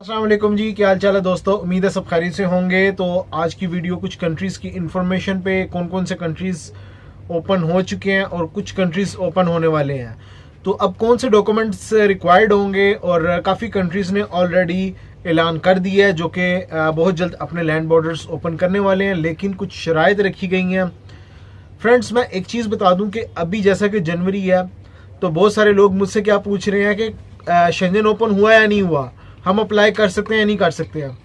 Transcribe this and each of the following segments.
अस्सलाम वालेकुम जी, क्या हाल चाल है दोस्तों। उम्मीद है सब खैरियत से होंगे। तो आज की वीडियो कुछ कंट्रीज़ की इंफॉर्मेशन पे, कौन कौन से कंट्रीज़ ओपन हो चुके हैं और कुछ कंट्रीज़ ओपन होने वाले हैं। तो अब कौन से डॉक्यूमेंट्स रिक्वायर्ड होंगे, और काफ़ी कंट्रीज़ ने ऑलरेडी ऐलान कर दिया है जो कि बहुत जल्द अपने लैंड बॉर्डर्स ओपन करने वाले हैं, लेकिन कुछ शराइत रखी गई हैं। फ्रेंड्स, मैं एक चीज़ बता दूं कि अभी जैसा कि जनवरी है, तो बहुत सारे लोग मुझसे क्या पूछ रहे हैं कि शेंजन ओपन हुआ या नहीं हुआ, हम अप्लाई कर सकते हैं या नहीं कर सकते हैं।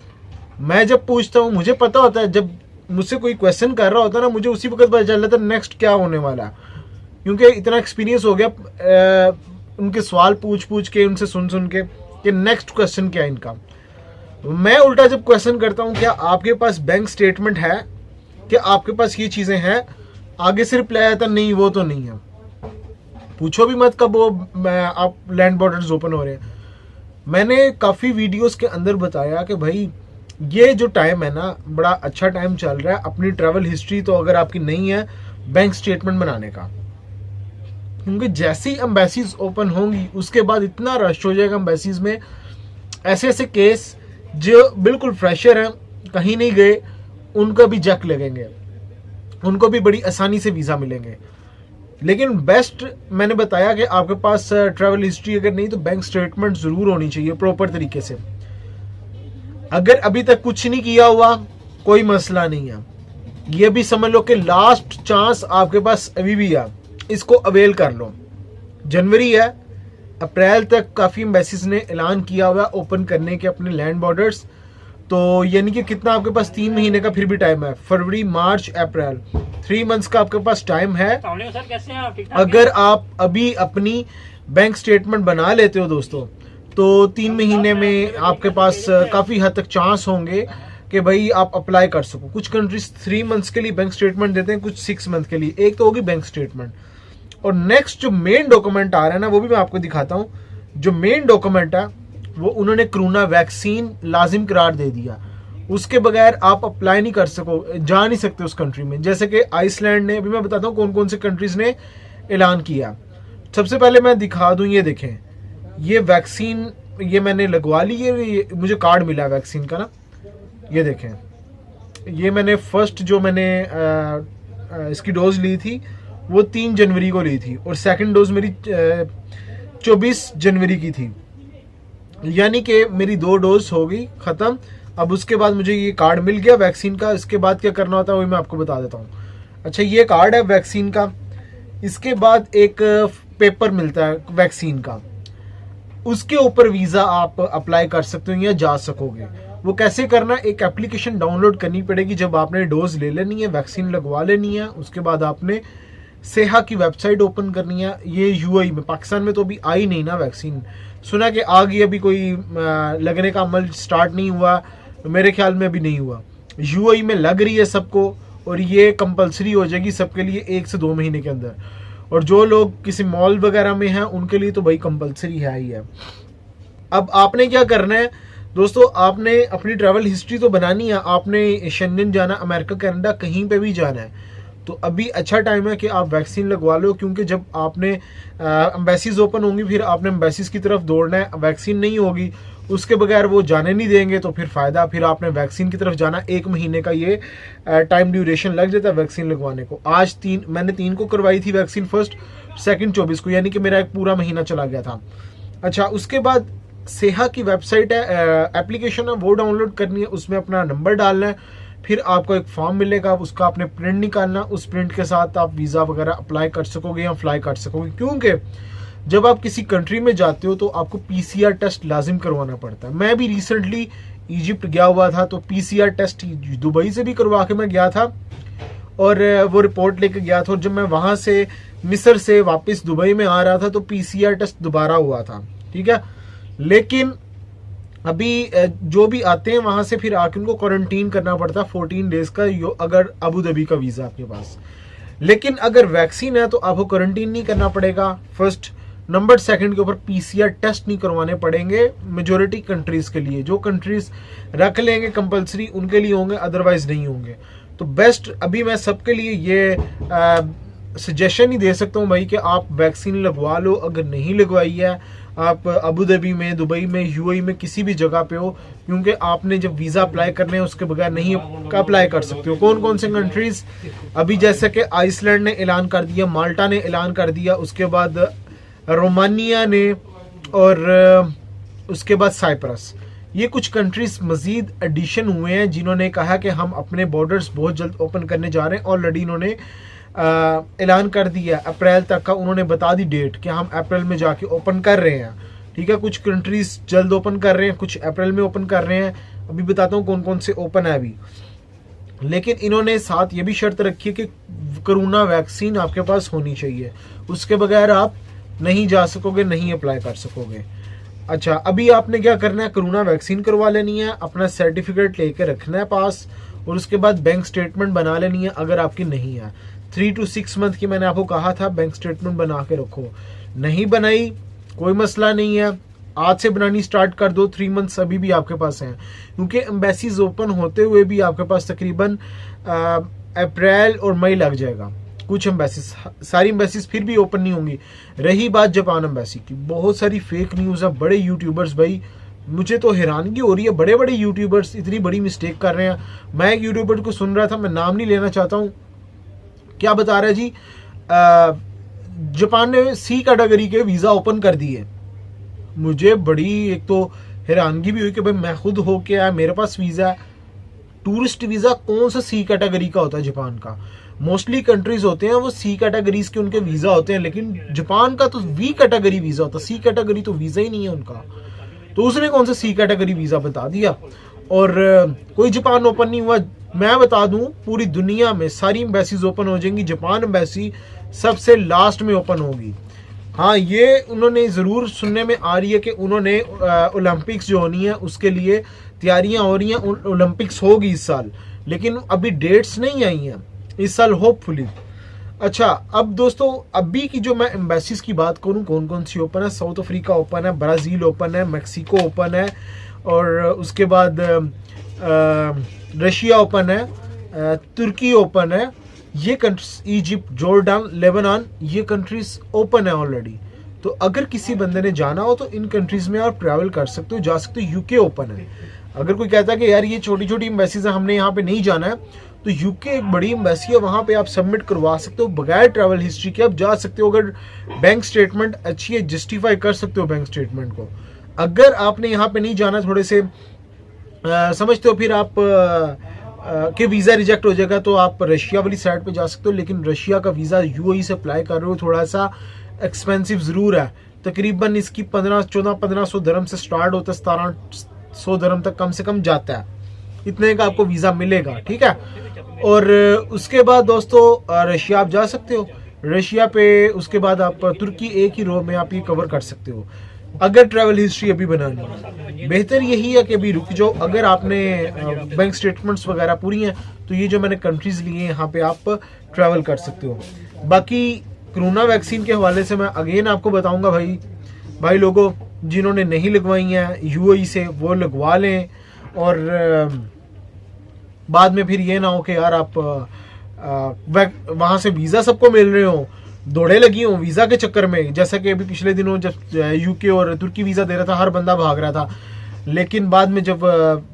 मैं जब पूछता हूँ, मुझे पता होता है, जब मुझसे कोई क्वेश्चन कर रहा होता है ना, मुझे उसी वक्त पता चल जाता है नेक्स्ट क्या होने वाला है, क्योंकि इतना एक्सपीरियंस हो गया उनके सवाल पूछ पूछ के, उनसे सुन सुन के कि नेक्स्ट क्वेश्चन क्या है इनका। मैं उल्टा जब क्वेश्चन करता हूँ, क्या आपके पास बैंक स्टेटमेंट है, क्या आपके पास ये चीज़ें हैं, आगे से रिप्लाई आता नहीं, वो तो नहीं है। पूछो भी मत कब वो आप लैंड बॉर्डर्स ओपन हो रहे हैं। मैंने काफ़ी वीडियोस के अंदर बताया कि भाई ये जो टाइम है ना, बड़ा अच्छा टाइम चल रहा है। अपनी ट्रैवल हिस्ट्री तो अगर आपकी नहीं है, बैंक स्टेटमेंट बनाने का, क्योंकि जैसी एम्बेसीज ओपन होंगी उसके बाद इतना रश हो जाएगा एम्बेसीज में। ऐसे ऐसे केस जो बिल्कुल फ्रेशर हैं, कहीं नहीं गए, उनका भी जक लगेंगे, उनको भी बड़ी आसानी से वीज़ा मिलेंगे। लेकिन बेस्ट मैंने बताया कि आपके पास ट्रैवल हिस्ट्री अगर नहीं तो बैंक स्टेटमेंट ज़रूर होनी चाहिए प्रॉपर तरीके से। अगर अभी तक कुछ नहीं किया हुआ, कोई मसला नहीं है, ये भी समझ लो कि लास्ट चांस आपके पास अभी भी है, इसको अवेल कर लो। जनवरी है, अप्रैल तक काफ़ी एम्बेसीज ने ऐलान किया हुआ ओपन करने के अपने लैंड बॉर्डर्स। तो यानी कि कितना आपके पास 3 महीने का फिर भी टाइम है, फरवरी मार्च अप्रैल, 3 मंथ्स का आपके पास टाइम है। सर कैसे हैं आप? ठीक ठाक अगर आप अभी अपनी बैंक स्टेटमेंट बना लेते हो दोस्तों, तो 3 महीने में आपके पास काफ़ी हद तक चांस होंगे कि भाई आप अप्लाई कर सको। कुछ कंट्रीज 3 मंथ्स के लिए बैंक स्टेटमेंट देते हैं, कुछ 6 मंथ के लिए। एक तो होगी बैंक स्टेटमेंट, और नेक्स्ट जो मेन डॉक्यूमेंट आ रहा है ना, वो भी मैं आपको दिखाता हूँ। जो मेन डॉक्यूमेंट है वो उन्होंने कोरोना वैक्सीन लाजिम करार दे दिया। उसके बगैर आप अप्लाई नहीं कर सको, जा नहीं सकते उस कंट्री में। जैसे कि आइसलैंड ने, अभी मैं बताता हूँ कौन कौन से कंट्रीज ने ऐलान किया। सबसे पहले मैं दिखा दूँ, ये देखें, ये वैक्सीन ये मैंने लगवा ली है, मुझे कार्ड मिला वैक्सीन का ना, ये देखें। ये मैंने फर्स्ट जो मैंने इसकी डोज ली थी वो 3 जनवरी को ली थी, और सेकंड डोज मेरी 24 जनवरी की थी, यानी कि मेरी 2 डोज हो गई ख़त्म। अब उसके बाद मुझे ये कार्ड मिल गया वैक्सीन का। इसके बाद क्या करना होता है वही मैं आपको बता देता हूँ। अच्छा, ये कार्ड है वैक्सीन का। इसके बाद एक पेपर मिलता है वैक्सीन का, उसके ऊपर वीज़ा आप अप्लाई कर सकते हो या जा सकोगे। वो कैसे करना, एक एप्लीकेशन डाउनलोड करनी पड़ेगी जब आपने डोज ले लेनी है, वैक्सीन लगवा लेनी है। उसके बाद आपने सेहा की वेबसाइट ओपन करनी है। ये यूएई में, पाकिस्तान में तो अभी आई नहीं ना वैक्सीन, सुना कि आ गई, अभी कोई लगने का अमल स्टार्ट नहीं हुआ, मेरे ख्याल में अभी नहीं हुआ। यूएई में लग रही है सबको, और ये कंपलसरी हो जाएगी सबके लिए 1 से 2 महीने के अंदर। और जो लोग किसी मॉल वगैरह में हैं उनके लिए तो भाई कंपलसरी है ही है। अब आपने क्या करना है दोस्तों, आपने अपनी ट्रैवल हिस्ट्री तो बनानी है। आपने शेंजन जाना, अमेरिका, कनाडा, कहीं पे भी जाना है, तो अभी अच्छा टाइम है कि आप वैक्सीन लगवा लो, क्योंकि जब आपने एम्बेसीज ओपन होंगी, फिर आपने एम्बेसीज की तरफ दौड़ना है। वैक्सीन नहीं होगी, उसके बगैर वो जाने नहीं देंगे, तो फिर फ़ायदा, फिर आपने वैक्सीन की तरफ जाना। 1 महीने का ये टाइम ड्यूरेशन लग जाता है वैक्सीन लगवाने को। आज मैंने 3 को करवाई थी वैक्सीन, फर्स्ट, सेकंड 24 को, यानी कि मेरा एक पूरा महीना चला गया था। अच्छा, उसके बाद सेहा की वेबसाइट है, एप्लीकेशन है, वो डाउनलोड करनी है। उसमें अपना नंबर डालना है, फिर आपको एक फॉर्म मिलेगा, उसका आपने प्रिंट निकालना। उस प्रिंट के साथ आप वीज़ा वगैरह अप्लाई कर सकोगे या फ्लाई कर सकोगे, क्योंकि जब आप किसी कंट्री में जाते हो तो आपको पीसीआर टेस्ट लाजिम करवाना पड़ता है। मैं भी रिसेंटली इजिप्ट गया हुआ था, तो पीसीआर टेस्ट दुबई से भी करवा के मैं गया था, और वो रिपोर्ट लेके गया था। और जब मैं वहाँ से मिस्र से वापस दुबई में आ रहा था तो पीसीआर टेस्ट दोबारा हुआ था, ठीक है। लेकिन अभी जो भी आते हैं वहां से फिर आके उनको क्वारंटीन करना पड़ता है 14 डेज का, अगर अबू धाबी का वीज़ा आपके पास। लेकिन अगर वैक्सीन है तो आपको क्वारंटीन नहीं करना पड़ेगा, फर्स्ट। नंबर सेकंड के ऊपर पीसीआर टेस्ट नहीं करवाने पड़ेंगे मेजोरिटी कंट्रीज के लिए। जो कंट्रीज रख लेंगे कंपलसरी उनके लिए होंगे, अदरवाइज नहीं होंगे। तो बेस्ट अभी मैं सबके लिए ये सजेशन ही दे सकता हूँ भाई कि आप वैक्सीन लगवा लो। अगर नहीं लगवाई है, आप अबू धाबी में, दुबई में, यूएई में किसी भी जगह पे हो, क्योंकि आपने जब वीज़ा अप्लाई करने हैं उसके बगैर नहीं अप्लाई कर सकते हो। कौन कौन से कंट्रीज अभी, जैसे कि आइसलैंड ने ऐलान कर दिया, माल्टा ने ऐलान कर दिया, उसके बाद रोमानिया ने, और उसके बाद साइप्रस। ये कुछ कंट्रीज मजीद एडिशन हुए हैं जिन्होंने कहा कि हम अपने बॉर्डर्स बहुत जल्द ओपन करने जा रहे हैं। ऑलरेडी इन्होंने ऐलान कर दिया अप्रैल तक का, उन्होंने बता दी डेट कि हम अप्रैल में जाके ओपन कर रहे हैं। ठीक है, कुछ कंट्रीज जल्द ओपन कर रहे हैं, कुछ अप्रैल में ओपन कर रहे हैं। अभी बताता हूँ कौन कौन से ओपन है अभी। लेकिन इन्होंने साथ ये भी शर्त रखी है कि कोरोना वैक्सीन आपके पास होनी चाहिए, उसके बगैर आप नहीं जा सकोगे, नहीं अप्लाई कर सकोगे। अच्छा, अभी आपने क्या करना है, कोरोना वैक्सीन करवा लेनी है, अपना सर्टिफिकेट लेके रखना है पास, और उसके बाद बैंक स्टेटमेंट बना लेनी है अगर आपकी नहीं है। 3 to 6 मंथ की मैंने आपको कहा था बैंक स्टेटमेंट बना के रखो। नहीं बनाई कोई मसला नहीं है, आज से बनानी स्टार्ट कर दो, 3 मंथ्स अभी भी आपके पास हैं, क्योंकि एम्बेसीज ओपन होते हुए भी आपके पास तकरीबन अप्रैल और मई लग जाएगा। कुछ एम्बेसीज, सारी एम्बेसीज फिर भी ओपन नहीं होंगी। रही बात जापान एम्बेसी की, बहुत सारी फेक न्यूज़ है। बड़े यूट्यूबर्स, भाई मुझे तो हैरानगी हो रही है, बड़े बड़े यूट्यूबर्स इतनी बड़ी मिस्टेक कर रहे हैं। मैं एक यूट्यूबर को सुन रहा था, मैं नाम नहीं लेना चाहता हूँ, क्या बता रहा है जी, जापान ने सी कैटेगरी के वीज़ा ओपन कर दिए। मुझे बड़ी एक तो हैरानगी भी हुई कि भाई मैं खुद होके आया, मेरे पास वीज़ा है, टूरिस्ट वीज़ा कौन सा सी कैटेगरी का होता है जापान का। मोस्टली कंट्रीज होते हैं वो सी कैटेगरीज के उनके वीज़ा होते हैं, लेकिन जापान का तो वी कैटेगरी वीज़ा होता है, सी कैटेगरी तो वीज़ा ही नहीं है उनका। तो उसने कौन सा सी कैटेगरी वीज़ा बता दिया, और कोई जापान ओपन नहीं हुआ। मैं बता दूं, पूरी दुनिया में सारी एम्बेसीज ओपन हो जाएंगी, जापान एम्बेसी सबसे लास्ट में ओपन होगी। हाँ, ये उन्होंने ज़रूर सुनने में आ रही है कि उन्होंने ओलंपिक्स जो होनी है उसके लिए तैयारियां हो रही हैं, ओलंपिक्स होगी इस साल, लेकिन अभी डेट्स नहीं आई हैं इस साल, होपफुली। अच्छा, अब दोस्तों अभी की जो मैं एम्बेसीज की बात करूं, कौन कौन सी ओपन है, साउथ अफ्रीका ओपन है, ब्राज़ील ओपन है, मैक्सिको ओपन है, और उसके बाद रशिया ओपन है, तुर्की ओपन है, ये कंट्रीज, इजिप्ट, जॉर्डन, लेबनान, ये कंट्रीज ओपन है ऑलरेडी। तो अगर किसी बंदे ने जाना हो तो इन कंट्रीज में आप ट्रैवल कर सकते हो, जा सकते हो। यूके ओपन है। अगर कोई कहता है कि यार ये छोटी छोटी एम्बेसीज है, हमने यहाँ पे नहीं जाना है, तो यूके एक बड़ी एम्बेसी है, वहाँ पे आप सबमिट करवा सकते हो, बगैर ट्रैवल हिस्ट्री के आप जा सकते हो। अगर बैंक स्टेटमेंट अच्छी है, जस्टिफाई कर सकते हो बैंक स्टेटमेंट को। अगर आपने यहाँ पे नहीं जाना, थोड़े से समझते हो, फिर आप कि वीज़ा रिजेक्ट हो जाएगा, तो आप रशिया वाली साइड पे जा सकते हो। लेकिन रशिया का वीज़ा यूएई से अप्लाई कर रहे हो, थोड़ा सा एक्सपेंसिव ज़रूर है। तकरीबन इसकी 1500 दरम से स्टार्ट होता है, 1700 दरम तक कम से कम जाता है, इतने का आपको वीज़ा मिलेगा। ठीक है, और उसके बाद दोस्तों रशिया आप जा सकते हो। रशिया पे उसके बाद आप तुर्की, एक ही रो में आप ये कवर कर सकते हो अगर ट्रैवल हिस्ट्री अभी बनानी है। बेहतर यही है कि अभी रुक जाओ। अगर आपने बैंक स्टेटमेंट्स वगैरह पूरी हैं तो ये जो मैंने कंट्रीज लिए हैं यहाँ पे आप ट्रैवल कर सकते हो। बाकी कोरोना वैक्सीन के हवाले से मैं अगेन आपको बताऊंगा, भाई लोगों जिन्होंने नहीं लगवाई हैं यूएई से, वो लगवा लें, और बाद में फिर ये ना हो कि यार आप वहाँ से वीज़ा सबको मिल रहे हो, दौड़े लगी हो वीज़ा के चक्कर में। जैसा कि अभी पिछले दिनों जब यूके और तुर्की वीज़ा दे रहा था, हर बंदा भाग रहा था, लेकिन बाद में जब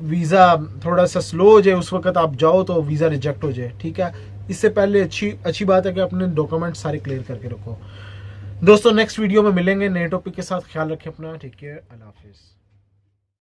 वीज़ा थोड़ा सा स्लो हो जाए उस वक्त आप जाओ तो वीज़ा रिजेक्ट हो जाए। ठीक है, इससे पहले अच्छी बात है कि अपने डॉक्यूमेंट सारे क्लियर करके रखो। दोस्तों नेक्स्ट वीडियो में मिलेंगे नए टॉपिक के साथ। ख्याल रखें अपना, टेक केयर, अल्लाह हाफिज़।